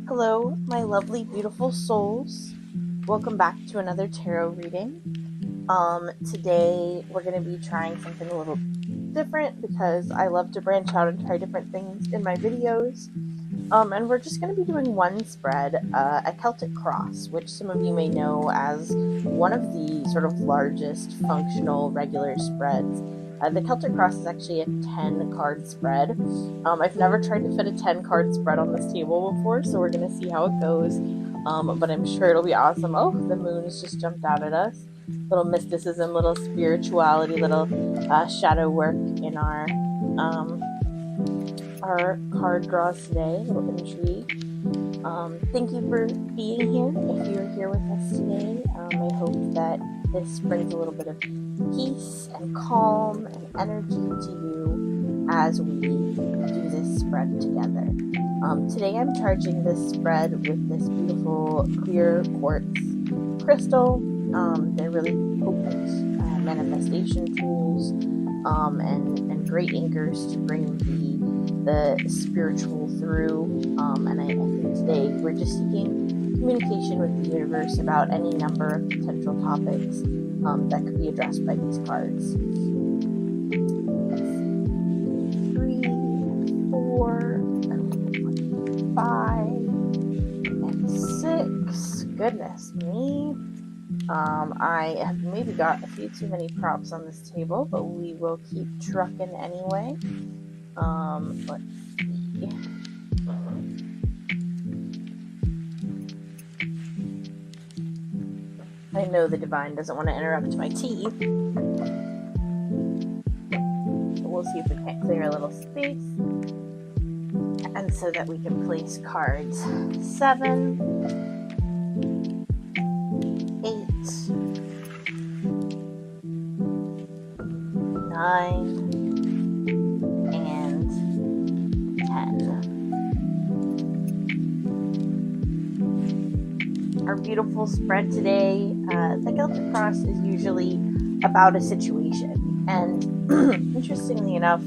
Hello, my lovely, beautiful souls. Welcome back to another tarot reading. Today we're going to be trying something a little different because I love to branch out and try different things in my videos. And we're just going to be doing one spread, a Celtic Cross, which some of you may know as one of the sort of largest functional regular spreads. The Celtic Cross is actually a 10 card spread. I've never tried to fit a 10 card spread on this table before, so we're going to see how it goes. But I'm sure it'll be awesome. Oh, the moon has just jumped out at us. Little mysticism, little spirituality, little shadow work in our card draws today. A little intrigue. Thank you for being here. If you're here with us today, I hope that this brings a little bit of peace and calm and energy to you as we do this spread together. Today I'm charging this spread with this beautiful clear quartz crystal. They're really potent manifestation tools and great anchors to bring the spiritual through. And I think today we're just seeking communication with the universe about any number of potential topics that could be addressed by these cards. 3, 4, 5, and 6. Goodness me. I have maybe got a few too many props on this table, but we will keep trucking anyway. Let's see. I know the divine doesn't want to interrupt my tea. But we'll see if we can't clear a little space. And so that we can place cards 7, 8, 9, and 10. Our beautiful spread today, the Celtic Cross is usually about a situation. And interestingly enough,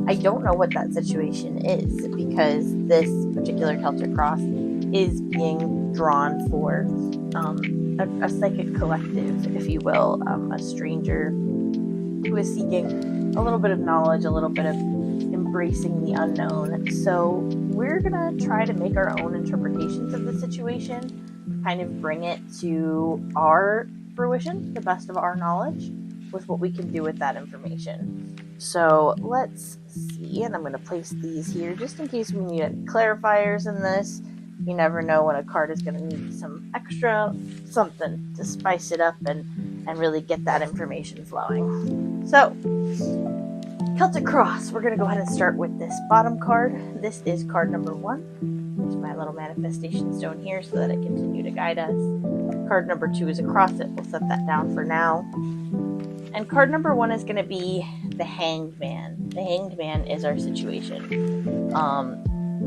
I don't know what that situation is because this particular Celtic Cross is being drawn for a psychic collective, if you will, a stranger who is seeking a little bit of knowledge, a little bit of embracing the unknown. So we're going to try to make our own interpretations of the situation, kind of bring it to our fruition, the best of our knowledge, with what we can do with that information. So let's see, and I'm going to place these here just in case we need any clarifiers in this. You never know when a card is going to need some extra something to spice it up and really get that information flowing. So, Celtic Cross, we're going to go ahead and start with this bottom card. This is card number 1. There's my little manifestation stone here so that it continue to guide us. Card number 2 is across it. We'll set that down for now. And card number 1 is going to be the Hanged Man. The Hanged Man is our situation.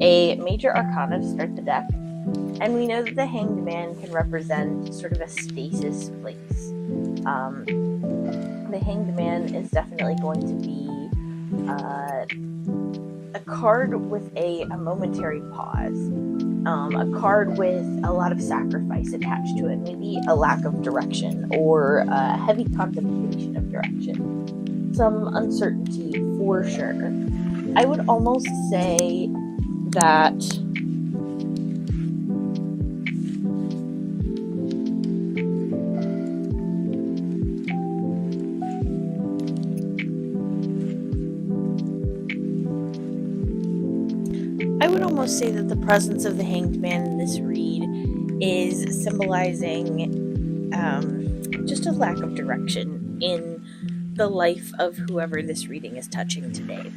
A major arcana to start the deck. And we know that the Hanged Man can represent sort of a stasis place. The Hanged Man is definitely going to be a card with a momentary pause. A card with a lot of sacrifice attached to it. Maybe a lack of direction or a heavy contemplation of direction. Some uncertainty for sure. I would almost say that the presence of the Hanged Man in this read is symbolizing just a lack of direction in the life of whoever this reading is touching today.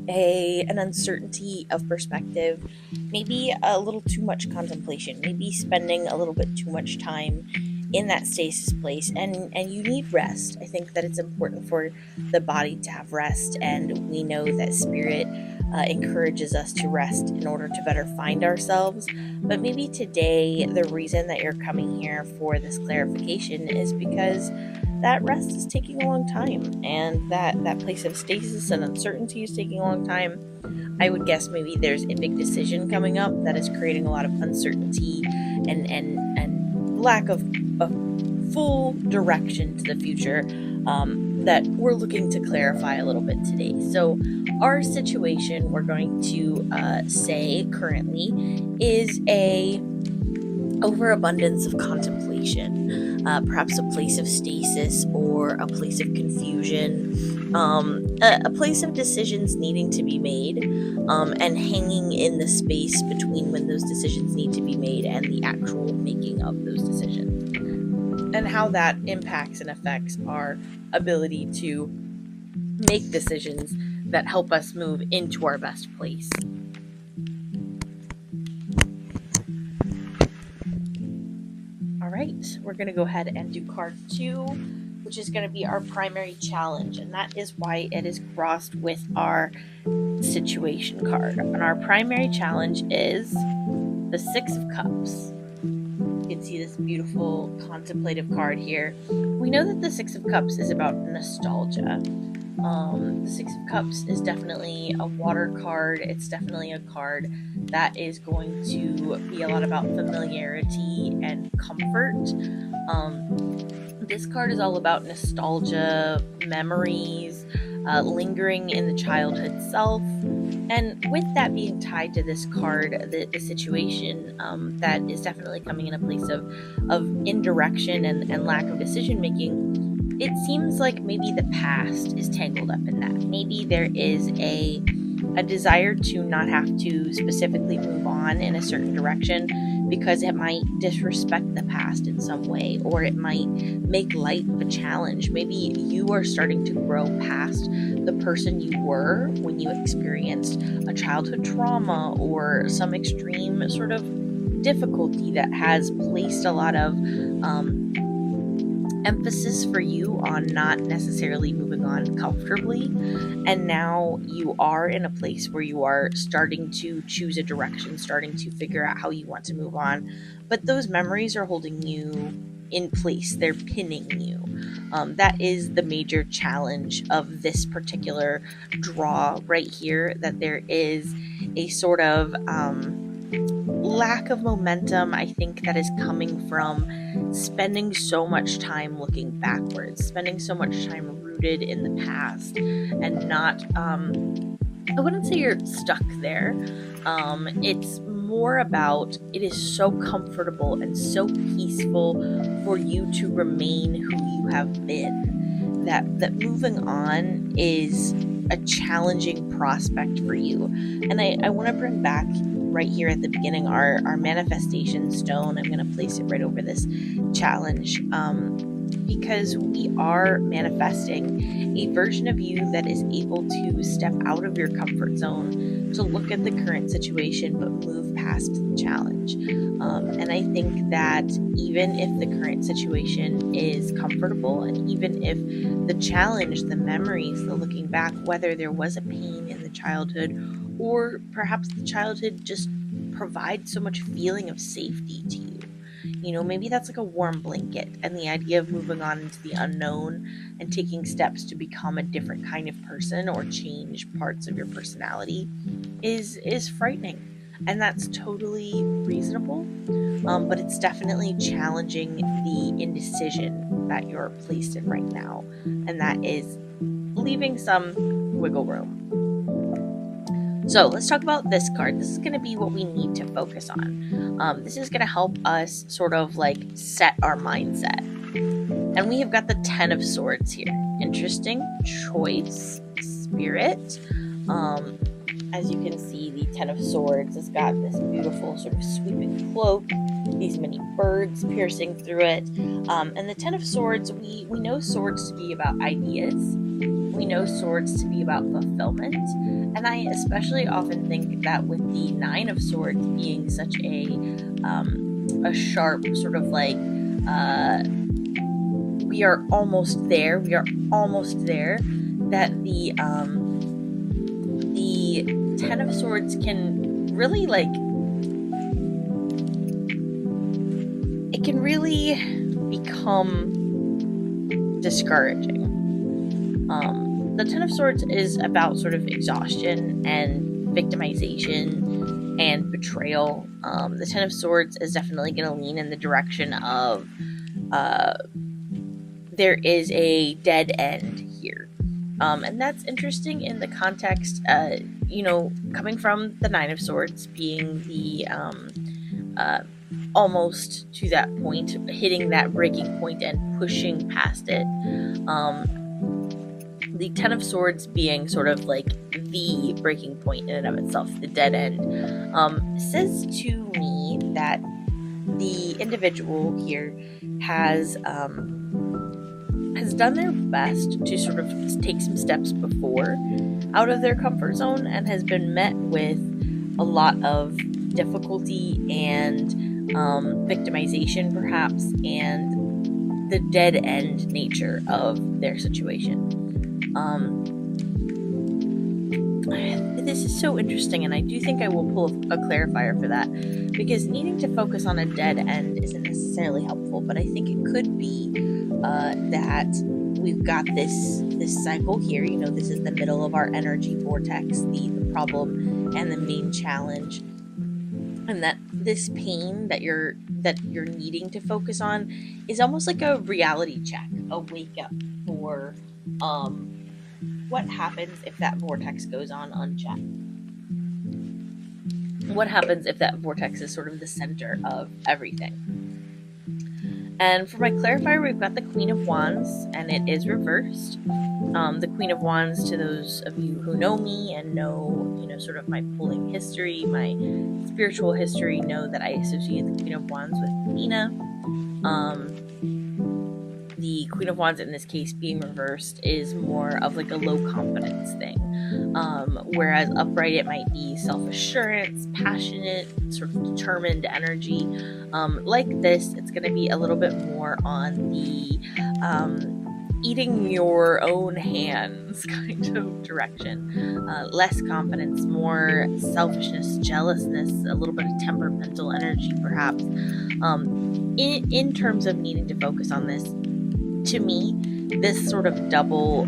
An uncertainty of perspective, maybe a little too much contemplation, maybe spending a little bit too much time in that stasis place, and you need rest. I think that it's important for the body to have rest, and we know that spirit encourages us to rest in order to better find ourselves. But maybe today the reason that you're coming here for this clarification is because that rest is taking a long time, and that place of stasis and uncertainty is taking a long time. I would guess maybe there's a big decision coming up that is creating a lot of uncertainty and lack of full direction to the future, that we're looking to clarify a little bit today. So our situation, we're going to say currently, is a overabundance of contemplation, perhaps a place of stasis or a place of confusion, a place of decisions needing to be made, and hanging in the space between when those decisions need to be made and the actual making of those decisions, and how that impacts and affects our ability to make decisions that help us move into our best place. All right, we're going to go ahead and do card 2, which is going to be our primary challenge, and that is why it is crossed with our situation card. And our primary challenge is the 6 of Cups. You can see this beautiful contemplative card here. We know that the 6 of Cups is about nostalgia. The 6 of Cups is definitely a water card. It's definitely a card that is going to be a lot about familiarity and comfort. This card is all about nostalgia, memories, lingering in the childhood self. And with that being tied to this card, the situation that is definitely coming in a place of indirection and lack of decision making, it seems like maybe the past is tangled up in that. Maybe there is a desire to not have to specifically move on in a certain direction because it might disrespect the past in some way, or it might make light of a challenge. Maybe you are starting to grow past the person you were when you experienced a childhood trauma or some extreme sort of difficulty that has placed a lot of emphasis for you on not necessarily moving on comfortably, and now you are in a place where you are starting to choose a direction, starting to figure out how you want to move on, but those memories are holding you in place. They're pinning you. That is the major challenge of this particular draw right here, that there is a sort of lack of momentum, I think, that is coming from spending so much time looking backwards, spending so much time rooted in the past, and not, I wouldn't say you're stuck there. It's more about, it is so comfortable and so peaceful for you to remain who you have been, that moving on is a challenging prospect for you. And I want to bring back right here at the beginning our manifestation stone. I'm going to place it right over this challenge, because we are manifesting a version of you that is able to step out of your comfort zone, to look at the current situation but move past the challenge. And I think that even if the current situation is comfortable, and even if the challenge, the memories, the looking back, whether there was a pain in the childhood, or perhaps the childhood just provides so much feeling of safety to you. You know, maybe that's like a warm blanket, and the idea of moving on into the unknown and taking steps to become a different kind of person or change parts of your personality is frightening. And that's totally reasonable, but it's definitely challenging the indecision that you're placed in right now, and that is leaving some wiggle room. So let's talk about this card. This is going to be what we need to focus on. This is going to help us sort of like set our mindset. And we have got the 10 of Swords here. Interesting choice, Spirit. As you can see, the 10 of Swords has got this beautiful sort of sweeping cloak, these many birds piercing through it. And the 10 of Swords, we know swords to be about ideas. We know swords to be about fulfillment. And I especially often think that with the 9 of Swords being such a sharp sort of like, we are almost there, that the 10 of Swords can really like, it can really become discouraging. The Ten of Swords is about sort of exhaustion and victimization and betrayal. The Ten of Swords is definitely going to lean in the direction of there is a dead end here. And that's interesting in the context, coming from the Nine of Swords being the almost to that point, hitting that breaking point and pushing past it. The Ten of Swords being sort of like the breaking point in and of itself, the dead end, says to me that the individual here has done their best to sort of take some steps before out of their comfort zone and has been met with a lot of difficulty and victimization, perhaps, and the dead end nature of their situation. This is so interesting, and I do think I will pull a clarifier for that, because needing to focus on a dead end isn't necessarily helpful, but I think it could be that we've got this cycle here. This is the middle of our energy vortex, the problem and the main challenge, and that this pain that you're needing to focus on is almost like a reality check, a wake up for what happens if that vortex goes on unchecked. What happens if that vortex is sort of the center of everything? And for my clarifier, we've got the Queen of Wands, and it is reversed. The Queen of Wands, to those of you who know me and know, sort of my pulling history, my spiritual history, know that I associate the Queen of Wands with Nina. The Queen of Wands in this case being reversed is more of like a low confidence thing. Whereas upright, it might be self-assurance, passionate, sort of determined energy. Like this, it's going to be a little bit more on the eating your own hands kind of direction. Less confidence, more selfishness, jealousness, a little bit of temperamental energy perhaps. In terms of needing to focus on this, to me, this sort of double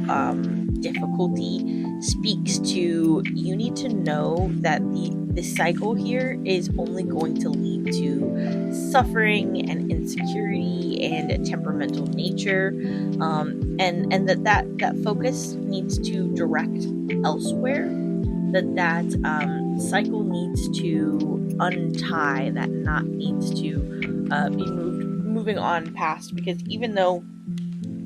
difficulty speaks to, you need to know that the cycle here is only going to lead to suffering and insecurity and a temperamental nature, and that focus needs to direct elsewhere, that cycle needs to untie, that knot needs to be moving on past, because even though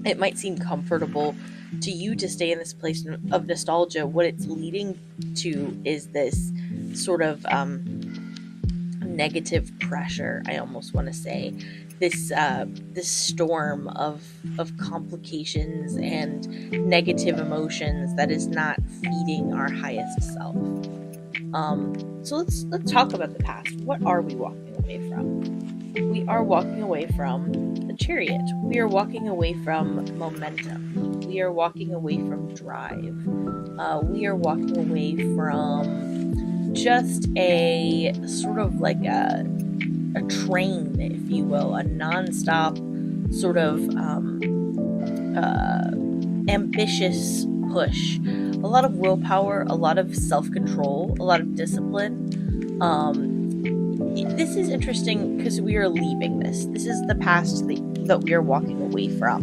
it might seem comfortable to you to stay in this place of nostalgia, what it's leading to is this sort of negative pressure, I almost want to say, this storm of complications and negative emotions that is not feeding our highest self. So let's talk about the past. What are we walking away from? We are walking away from the Chariot. We are walking away from momentum. We are walking away from drive. We are walking away from just a sort of like a train, if you will, a nonstop sort of ambitious push. A lot of willpower, a lot of self-control, a lot of discipline. This is interesting because we are leaving this. This is the past that we are walking away from.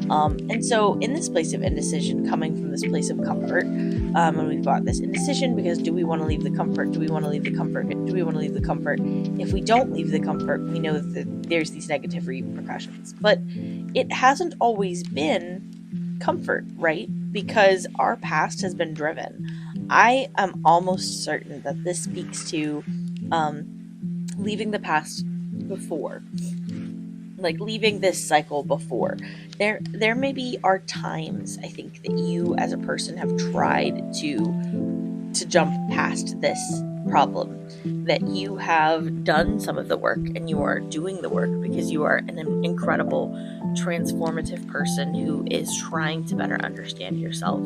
And so in this place of indecision, coming from this place of comfort, and we've got this indecision because do we want to leave the comfort? Do we want to leave the comfort? Do we want to leave the comfort? If we don't leave the comfort, we know that there's these negative repercussions. But it hasn't always been comfort, right? Because our past has been driven. I am almost certain that this speaks to leaving the past before, like leaving this cycle before. There maybe are times, I think, that you as a person have tried to jump past this problem, that you have done some of the work and you are doing the work because you are an incredible transformative person who is trying to better understand yourself.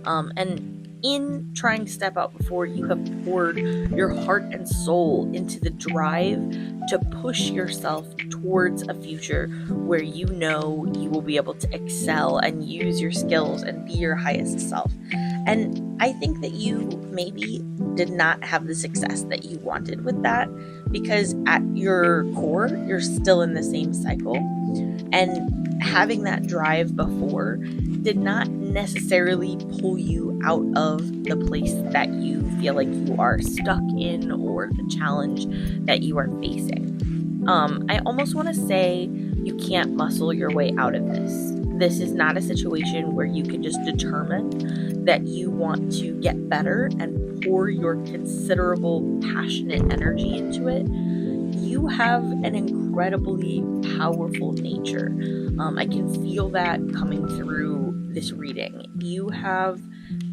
And in trying to step out before, you have poured your heart and soul into the drive to push yourself towards a future where you know you will be able to excel and use your skills and be your highest self. And I think that you maybe did not have the success that you wanted with that, because at your core, you're still in the same cycle. And having that drive before did not necessarily pull you out of the place that you feel like you are stuck in, or the challenge that you are facing. I almost want to say you can't muscle your way out of this. This is not a situation where you can just determine that you want to get better and pour your considerable passionate energy into it. You have an incredibly powerful nature. I can feel that coming through this reading. You have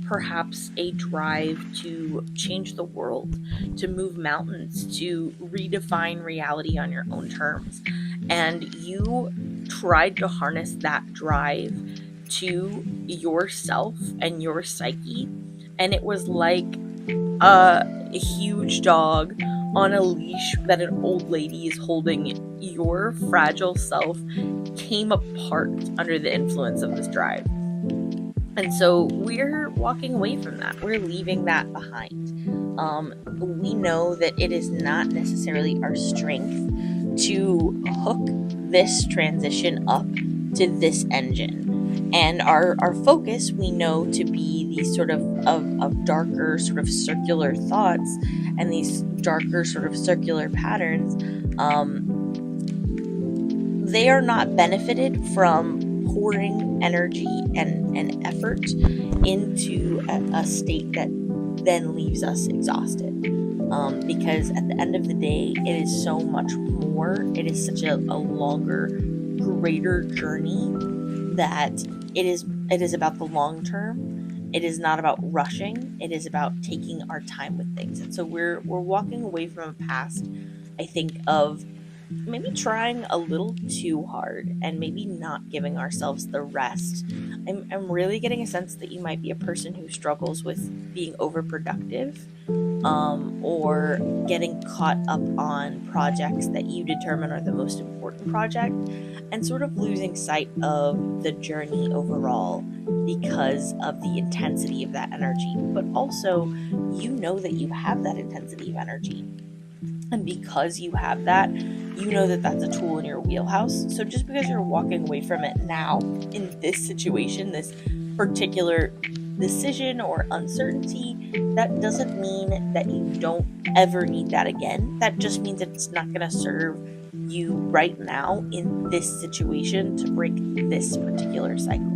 perhaps a drive to change the world, to move mountains, to redefine reality on your own terms. And you tried to harness that drive to yourself and your psyche. And it was like a huge dog on a leash that an old lady is holding. Your fragile self came apart under the influence of this drive. And so we're walking away from that. We're leaving that behind. We know that it is not necessarily our strength to hook this transition up to this engine. And our focus, we know to be these sort of darker sort of circular thoughts and these darker sort of circular patterns. They are not benefited from pouring energy and effort into a state that then leaves us exhausted. Because at the end of the day, it is so much more. It is such a longer, greater journey that it is about the long term. It is not about rushing. It is about taking our time with things. And so we're walking away from a past, I think, of maybe trying a little too hard and maybe not giving ourselves the rest. I'm really getting a sense that you might be a person who struggles with being overproductive, or getting caught up on projects that you determine are the most important project, and sort of losing sight of the journey overall because of the intensity of that energy. But also, you know that you have that intensity of energy. And because you have that, you know that that's a tool in your wheelhouse. So just because you're walking away from it now in this situation, this particular decision or uncertainty, that doesn't mean that you don't ever need that again. That just means that it's not going to serve you right now in this situation to break this particular cycle.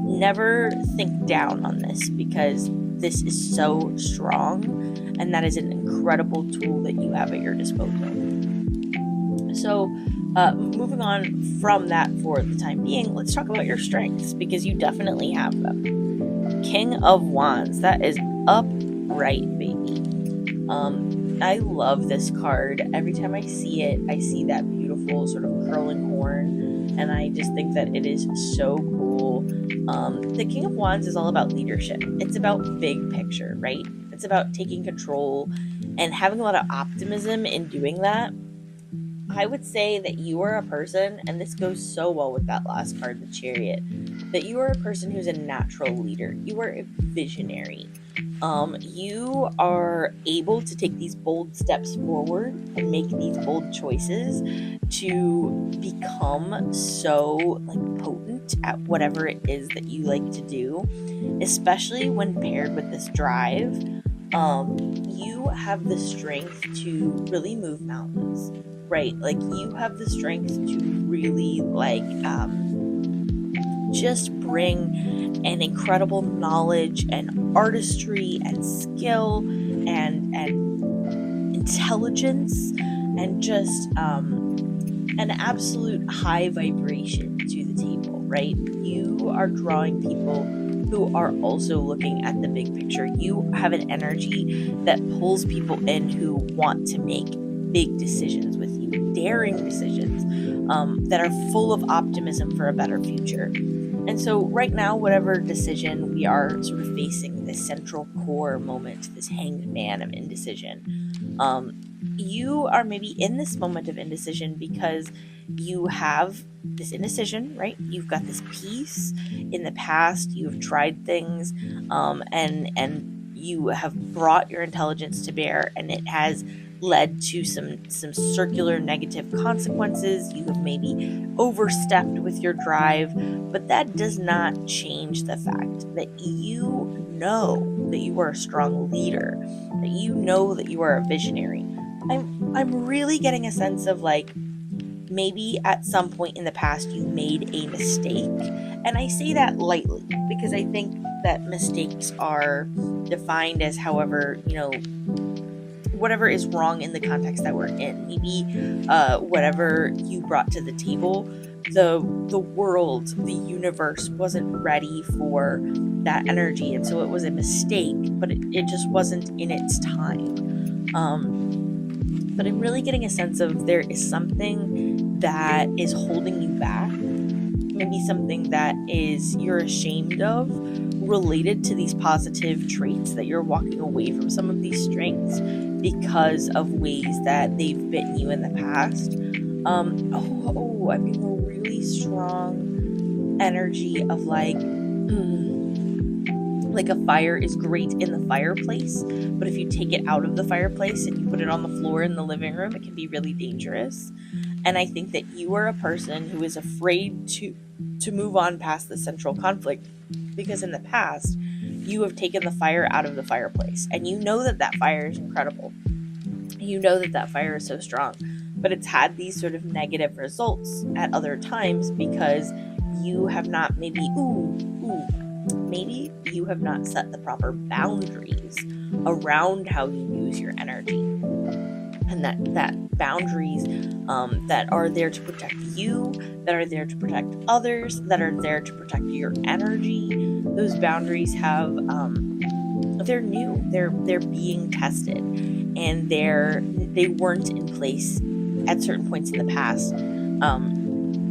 Never think down on this, because this is so strong, and that is an incredible tool that you have at your disposal. So, moving on from that for the time being, let's talk about your strengths, because you definitely have them. King of Wands, that is upright, baby. I love this card. Every time I see it, I see that beautiful sort of curling horn, and I just think that it is so cool. The King of Wands is all about leadership. It's about big picture, right? It's about taking control and having a lot of optimism in doing that. I would say that you are a person, and this goes so well with that last card, the Chariot, that you are a person who's a natural leader. You are a visionary. You are able to take these bold steps forward and make these bold choices to become so potent at whatever it is that you like to do, especially when paired with this drive. You have the strength to really move mountains, right? You have the strength to really just bring an incredible knowledge and artistry and skill and intelligence and just an absolute high vibration to the table, right? You are drawing people who are also looking at the big picture. You have an energy that pulls people in who want to make big decisions with you, daring decisions, that are full of optimism for a better future. And so right now, whatever decision we are sort of facing, this central core moment, this hanged man of indecision, you are maybe in this moment of indecision because you have this indecision, right? You've got this piece in the past, you've tried things, and you have brought your intelligence to bear, and it has led to some circular negative consequences. You have maybe overstepped with your drive, but that does not change the fact that you know that you are a strong leader, that you know that you are a visionary. I'm really getting a sense of like maybe at some point in the past you made a mistake. And I say that lightly because I think that mistakes are defined as however, whatever is wrong in the context that we're in. Maybe whatever you brought to the table, the world, the universe wasn't ready for that energy, and so it was a mistake, but it just wasn't in its time. But I'm really getting a sense of there is something that is holding you back, maybe something that is you're ashamed of, related to these positive traits that you're walking away from some of these strengths because of ways that they've bitten you in the past. I'm getting a really strong energy of like a fire is great in the fireplace, but if you take it out of the fireplace and you put it on the floor in the living room, it can be really dangerous. And I think that you are a person who is afraid to move on past the central conflict because in the past you have taken the fire out of the fireplace, and you know that that fire is incredible. You know that that fire is so strong, but it's had these sort of negative results at other times because you have not maybe maybe you have not set the proper boundaries around how you use your energy, and that boundaries that are there to protect you, that are there to protect others, that are there to protect your energy. Those boundaries have they're new, they're being tested, and they weren't in place at certain points in the past,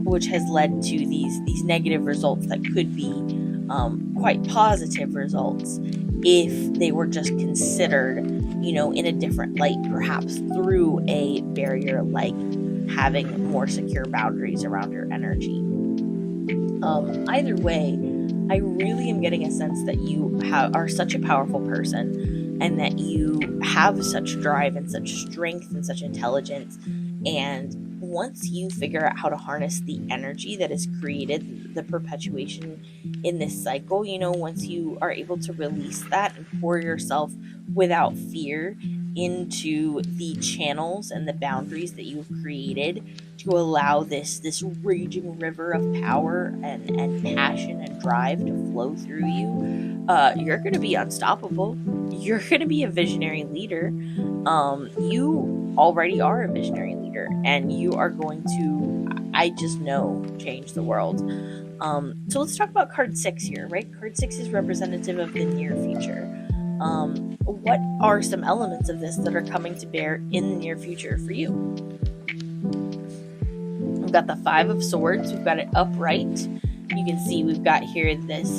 which has led to these negative results that could be quite positive results if they were just considered, in a different light, perhaps through a barrier like having more secure boundaries around your energy. Either way, I really am getting a sense that you are such a powerful person, and that you have such drive and such strength and such intelligence. And once you figure out how to harness the energy that is created, the perpetuation in this cycle, once you are able to release that and pour yourself without fear into the channels and the boundaries that you've created to allow this raging river of power and passion and drive to flow through you, you're going to be unstoppable. You're going to be a visionary leader. You already are a visionary leader, and you are going to, I just know, change the world. So let's talk about card 6 here, right? Card 6 is representative of the near future. What are some elements of this that are coming to bear in the near future for you? We've got the 5 of Swords. We've got it upright. You can see we've got here this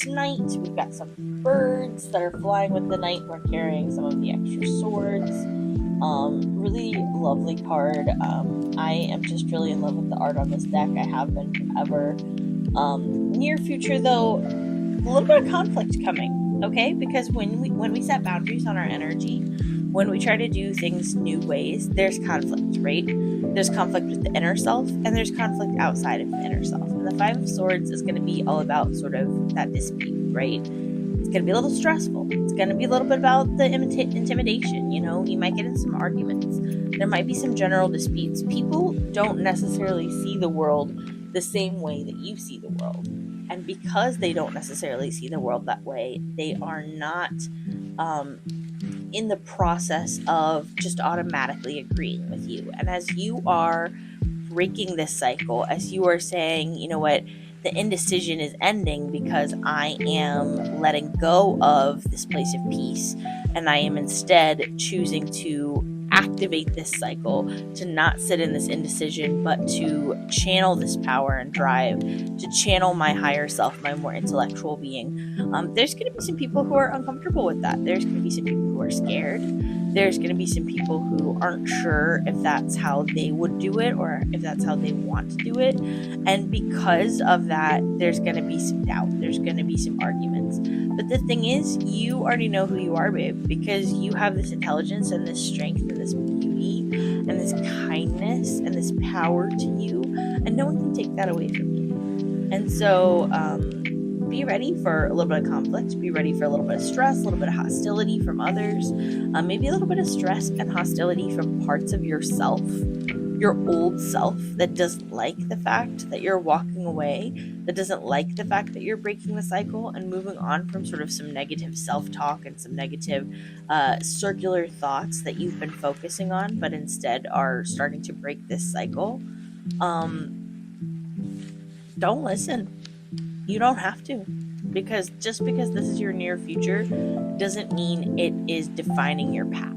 knight. We've got some birds that are flying with the knight. We're carrying some of the extra swords. Really lovely card. I am just really in love with the art on this deck. I have been forever. Near future, though, a little bit of conflict coming, okay? Because when we set boundaries on our energy, when we try to do things new ways, there's conflict, right? There's conflict with the inner self, and there's conflict outside of the inner self. And the 5 of Swords is going to be all about sort of that dispute, right? It's going to be a little stressful. It's going to be a little bit about the intimidation. You might get in some arguments. There might be some general disputes. People don't necessarily see the world the same way that you see the world. And because they don't necessarily see the world that way, they are not in the process of just automatically agreeing with you. And as you are breaking this cycle, as you are saying, you know what, the indecision is ending because I am letting go of this place of peace, and I am instead choosing to activate this cycle, to not sit in this indecision, but to channel this power and drive, to channel my higher self, my more intellectual being. There's going to be some people who are uncomfortable with that. There's going to be some people who are scared. There's going to be some people who aren't sure if that's how they would do it or if that's how they want to do it. And because of that, there's going to be some doubt. There's going to be some arguments. But the thing is, you already know who you are, babe, because you have this intelligence and this strength and this beauty and this kindness and this power to you. And no one can take that away from you. And so, be ready for a little bit of conflict, be ready for a little bit of stress, a little bit of hostility from others, maybe a little bit of stress and hostility from parts of yourself, your old self that doesn't like the fact that you're walking away, that doesn't like the fact that you're breaking the cycle and moving on from sort of some negative self-talk and some negative circular thoughts that you've been focusing on, but instead are starting to break this cycle. Don't listen. You don't have to, because just because this is your near future doesn't mean it is defining your path.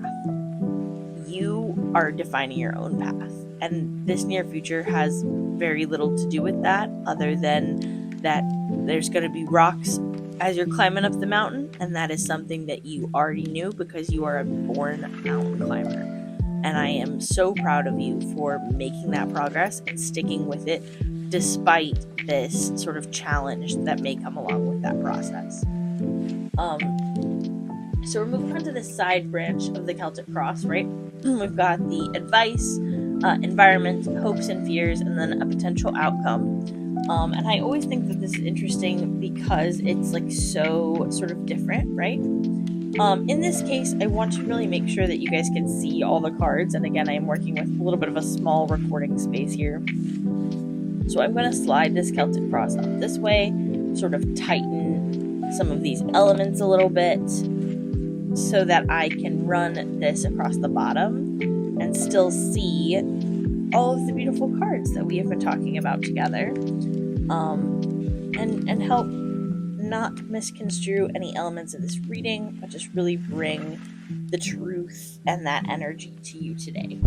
You are defining your own path, and this near future has very little to do with that, other than that there's going to be rocks as you're climbing up the mountain, and that is something that you already knew because you are a born mountain climber. And I am so proud of you for making that progress and sticking with it despite this sort of challenge that may come along with that process. So we're moving on to the side branch of the Celtic Cross, right? We've got the advice, environment, hopes and fears, and then a potential outcome. And I always think that this is interesting because it's like so sort of different, right? In this case, I want to really make sure that you guys can see all the cards. And again, I am working with a little bit of a small recording space here. So I'm going to slide this Celtic Cross up this way, sort of tighten some of these elements a little bit so that I can run this across the bottom and still see all of the beautiful cards that we have been talking about together, and help not misconstrue any elements of this reading, but just really bring the truth and that energy to you today.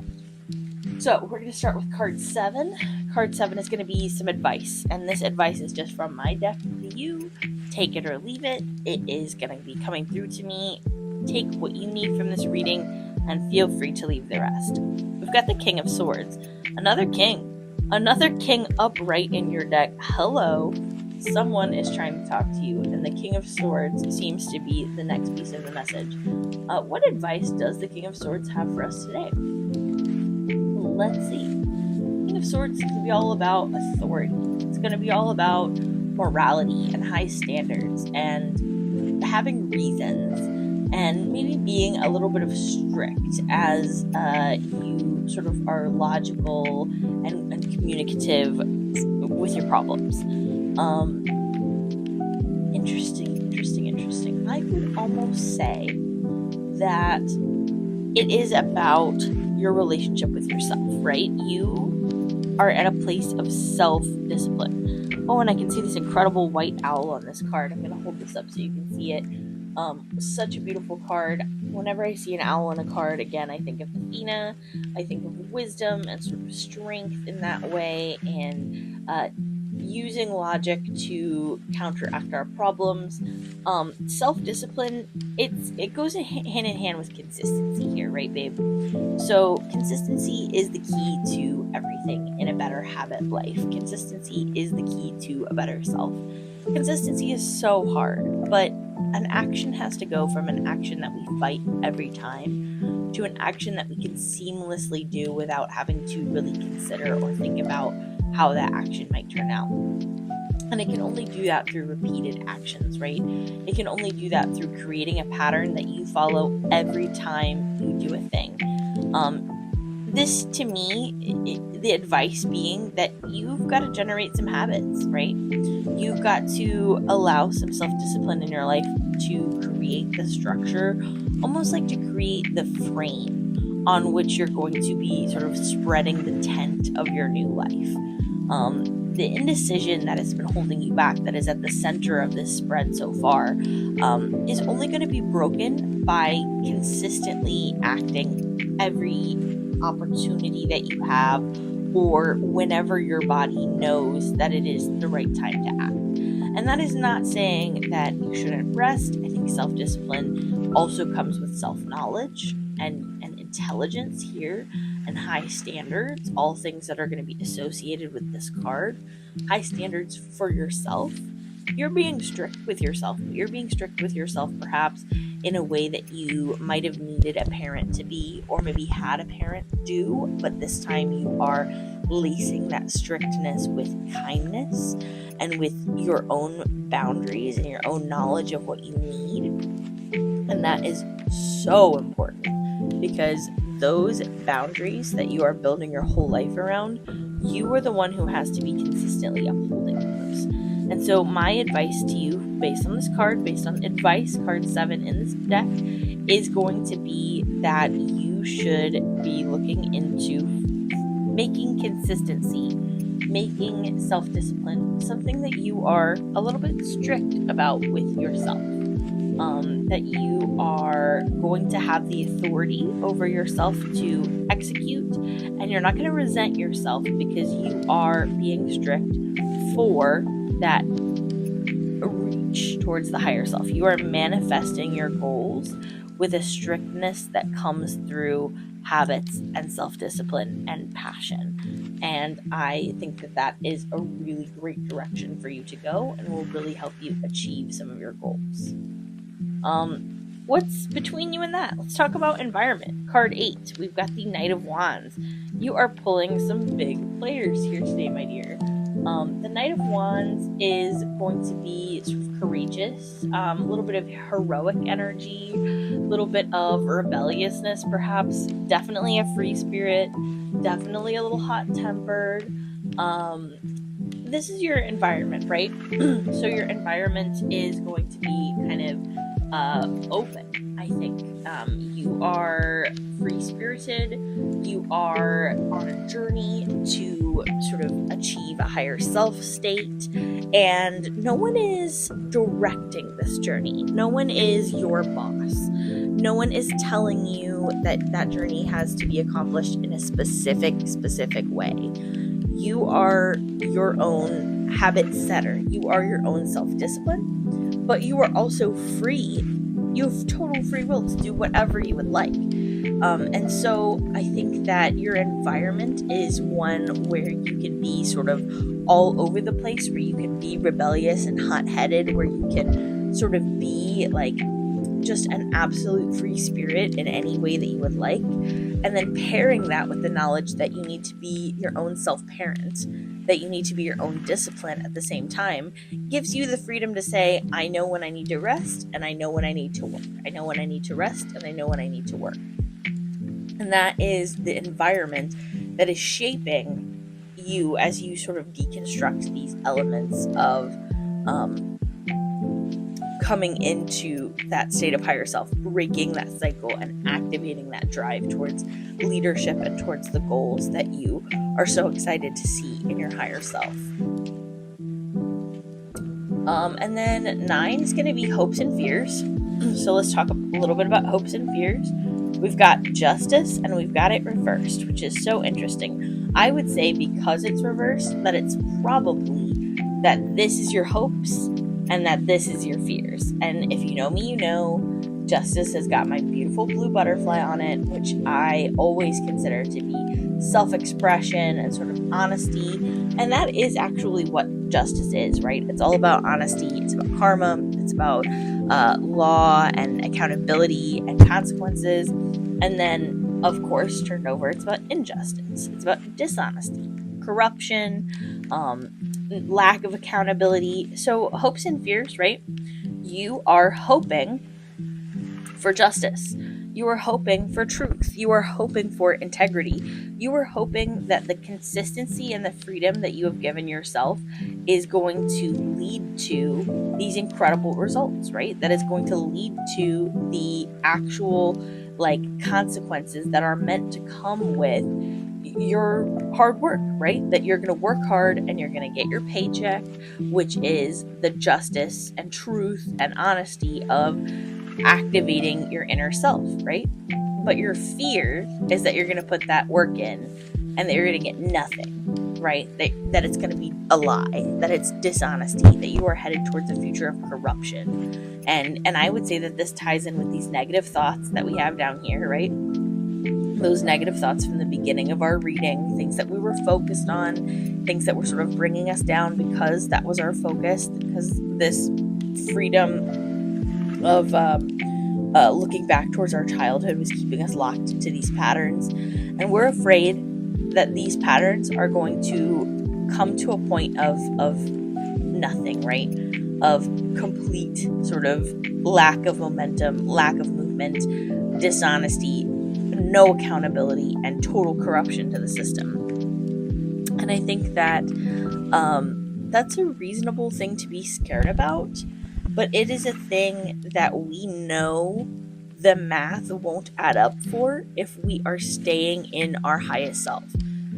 So we're going to start with card 7. Card 7 is going to be some advice, and this advice is just from my deck to you. Take it or leave it. It is going to be coming through to me. Take what you need from this reading and feel free to leave the rest. We've got the King of Swords. Another king upright in your deck. Hello. Someone is trying to talk to you, and the King of Swords seems to be the next piece of the message. What advice does the King of Swords have for us today? Let's see. King of Swords is going to be all about authority. It's going to be all about morality and high standards and having reasons and maybe being a little bit of strict as you sort of are logical and communicative with your problems. Interesting. I would almost say that it is about your relationship with yourself, right? You are at a place of self-discipline. Oh, and I can see this incredible white owl on this card. I'm going to hold this up so you can see it. Such a beautiful card. Whenever I see an owl on a card, again, I think of Athena. I think of wisdom and sort of strength in that way, and using logic to counteract our problems. Self-discipline, it goes hand in hand with consistency here, right, babe? So consistency is the key to everything in a better habit life. Consistency is the key to a better self. Consistency is so hard, but an action has to go from an action that we fight every time to an action that we can seamlessly do without having to really consider or think about how that action might turn out. And it can only do that through repeated actions, right? It can only do that through creating a pattern that you follow every time you do a thing. This, to me, the advice being that you've got to generate some habits, right? You've got to allow some self-discipline in your life to create the structure, almost like to create the frame on which you're going to be sort of spreading the tent of your new life. The indecision that has been holding you back, that is at the center of this spread so far, is only going to be broken by consistently acting every opportunity that you have, or whenever your body knows that it is the right time to act. And that is not saying that you shouldn't rest. I think self-discipline also comes with self-knowledge and intelligence here, and high standards, all things that are going to be associated with this card. High standards for yourself. You're being strict with yourself, but you're being strict with yourself perhaps in a way that you might have needed a parent to be, or maybe had a parent do, but this time you are lacing that strictness with kindness and with your own boundaries and your own knowledge of what you need. And that is so important, because those boundaries that you are building your whole life around, you are the one who has to be consistently upholding those. And so my advice to you, based on this card, based on advice, card 7 in this deck, is going to be that you should be looking into making consistency, making self-discipline something that you are a little bit strict about with yourself. That you are going to have the authority over yourself to execute, and you're not going to resent yourself because you are being strict for that reach towards the higher self. You are manifesting your goals with a strictness that comes through habits and self-discipline and passion. And I think that that is a really great direction for you to go, and will really help you achieve some of your goals. What's between you and that? Let's talk about environment. Card 8, we've got the Knight of Wands. You are pulling some big players here today, my dear. The Knight of Wands is going to be sort of courageous, a little bit of heroic energy, a little bit of rebelliousness perhaps, definitely a free spirit, definitely a little hot-tempered. This is your environment, right? So your environment is going to be kind of open, I think. You are free-spirited. You are on a journey to sort of achieve a higher self state, and no one is directing this journey. No one is your boss. No one is telling you that that journey has to be accomplished in a specific way. You are your own habit setter. You are your own self-discipline, but you are also free. You have total free will to do whatever you would like. And so I think that your environment is one where you can be sort of all over the place, where you can be rebellious and hot-headed, where you can sort of be like just an absolute free spirit in any way that you would like. And then pairing that with the knowledge that you need to be your own self-parent, that you need to be your own discipline at the same time, gives you the freedom to say, I know when I need to rest, and I know when I need to work. I know when I need to rest, and I know when I need to work. And that is the environment that is shaping you as you sort of deconstruct these elements of coming into that state of higher self, breaking that cycle and activating that drive towards leadership and towards the goals that you are so excited to see in your higher self. And then 9 is going to be hopes and fears. So let's talk a little bit about hopes and fears. We've got justice and we've got it reversed, which is so interesting. I would say because it's reversed, that it's probably that this is your hopes and that this is your fears. And if you know me, you know justice has got my beautiful blue butterfly on it, which I always consider to be self-expression and sort of honesty. And that is actually what justice is, right? It's all about honesty. It's about karma. It's about law and accountability and consequences. And then, of course, turned over, it's about injustice. It's about dishonesty, corruption, lack of accountability. So hopes and fears, right? You are hoping for justice. You are hoping for truth. You are hoping for integrity. You are hoping that the consistency and the freedom that you have given yourself is going to lead to these incredible results, right? That is going to lead to the actual consequences that are meant to come with your hard work, right? That you're going to work hard and you're going to get your paycheck, which is the justice and truth and honesty of activating your inner self, right? But your fear is that you're going to put that work in and that you're going to get nothing, right? That it's going to be a lie, that it's dishonesty, that you are headed towards a future of corruption. And I would say that this ties in with these negative thoughts that we have down here, right? Those negative thoughts from the beginning of our reading, things that we were focused on, things that were sort of bringing us down because that was our focus, because this freedom of looking back towards our childhood was keeping us locked into these patterns. And we're afraid that these patterns are going to come to a point of nothing, right? Of complete sort of lack of momentum, lack of movement, dishonesty, no accountability, and total corruption to the system. And I think that that's a reasonable thing to be scared about, but it is a thing that we know the math won't add up for if we are staying in our highest self,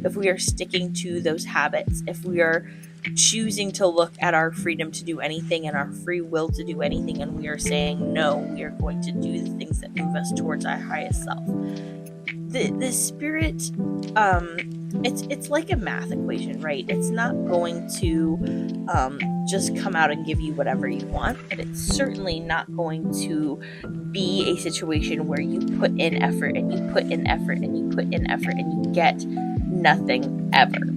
if we are sticking to those habits, if we are choosing to look at our freedom to do anything and our free will to do anything, and we are saying no, we are going to do the things that move us towards our highest self. The spirit, it's like a math equation, right? It's not going to just come out and give you whatever you want, but it's certainly not going to be a situation where you put in effort and you put in effort and you put in effort and you get nothing ever.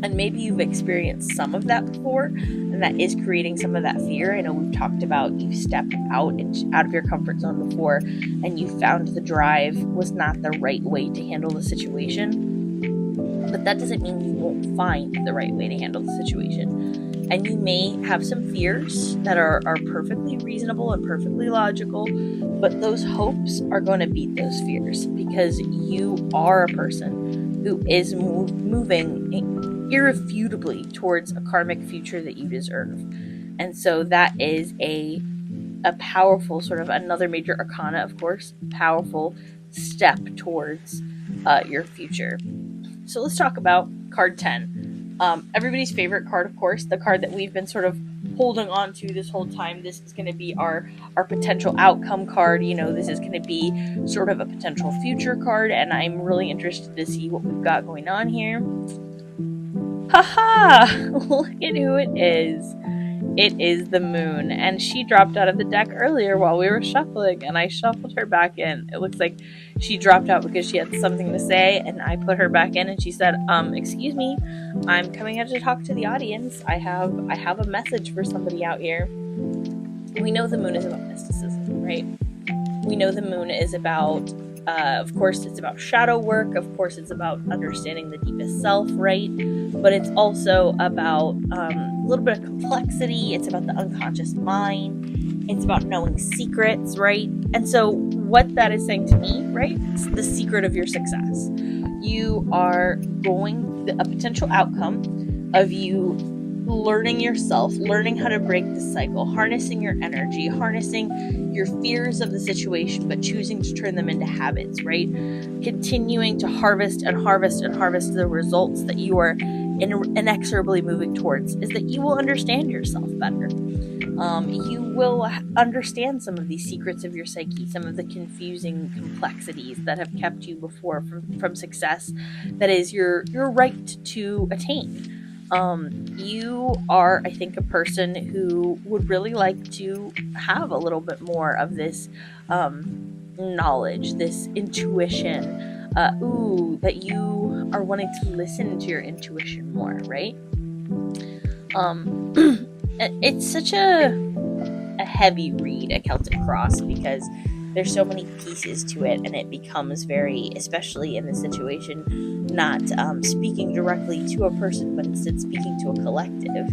And maybe you've experienced some of that before, and that is creating some of that fear. I know we've talked about you've stepped out of your comfort zone before, and you found the drive was not the right way to handle the situation. But that doesn't mean you won't find the right way to handle the situation. And you may have some fears that are perfectly reasonable and perfectly logical, but those hopes are going to beat those fears, because you are a person who is moving irrefutably towards a karmic future that you deserve. And so that is a powerful sort of another major arcana, of course, powerful step towards your future. So let's talk about card 10. Everybody's favorite card, of course, the card that we've been sort of holding on to this whole time. This is going to be our potential outcome card. You know, this is going to be sort of a potential future card, and I'm really interested to see what we've got going on here. Haha! Look at who it is. It is the moon, and she dropped out of the deck earlier while we were shuffling, and I shuffled her back in. It looks like she dropped out because she had something to say, and I put her back in, and she said, excuse me, I'm coming out to talk to the audience. I have a message for somebody out here. We know the moon is about mysticism, right? We know the moon is about, of course, it's about shadow work. Of course, it's about understanding the deepest self, right? But it's also about a little bit of complexity. It's about the unconscious mind. It's about knowing secrets, right? And so what that is saying to me, right, it's the secret of your success. You are a potential outcome of you learning yourself, learning how to break the cycle, harnessing your energy, harnessing your fears of the situation, but choosing to turn them into habits, right? Continuing to harvest and harvest and harvest the results that you are inexorably moving towards, is that you will understand yourself better. You will understand some of these secrets of your psyche, some of the confusing complexities that have kept you before from success that is your right to attain. You are, I think, a person who would really like to have a little bit more of this knowledge, this intuition, that you are wanting to listen to your intuition more, right? It's such a heavy read, a Celtic Cross, because there's so many pieces to it, and it becomes very, especially in this situation, not speaking directly to a person, but instead speaking to a collective.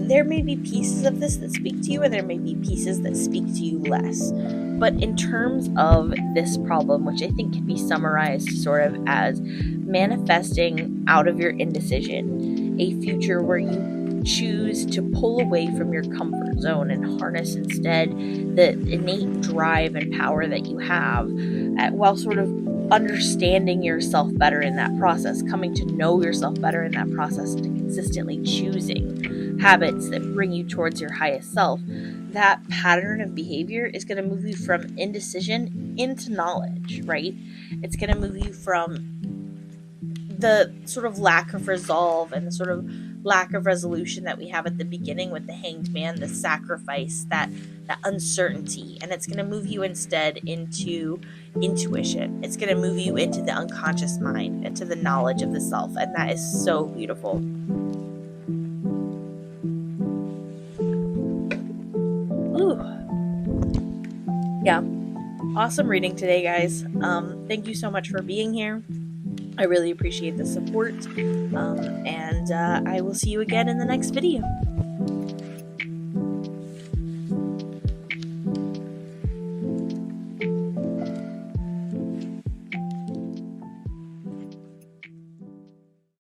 There may be pieces of this that speak to you, and there may be pieces that speak to you less. But in terms of this problem, which I think can be summarized sort of as manifesting out of your indecision, a future where you choose to pull away from your comfort zone and harness instead the innate drive and power that you have, while sort of understanding yourself better in that process, coming to know yourself better in that process, and consistently choosing habits that bring you towards your highest self. that pattern of behavior is going to move you from indecision into knowledge, right? It's going to move you from the sort of lack of resolve and the sort of lack of resolution that we have at the beginning with the hanged man, the sacrifice, that uncertainty, and it's going to move you instead into intuition. It's going to move you into the unconscious mind, into the knowledge of the self, and that is so beautiful. Ooh. Yeah. Awesome reading today, guys. Thank you so much for being here. I really appreciate the support. And I will see you again in the next video.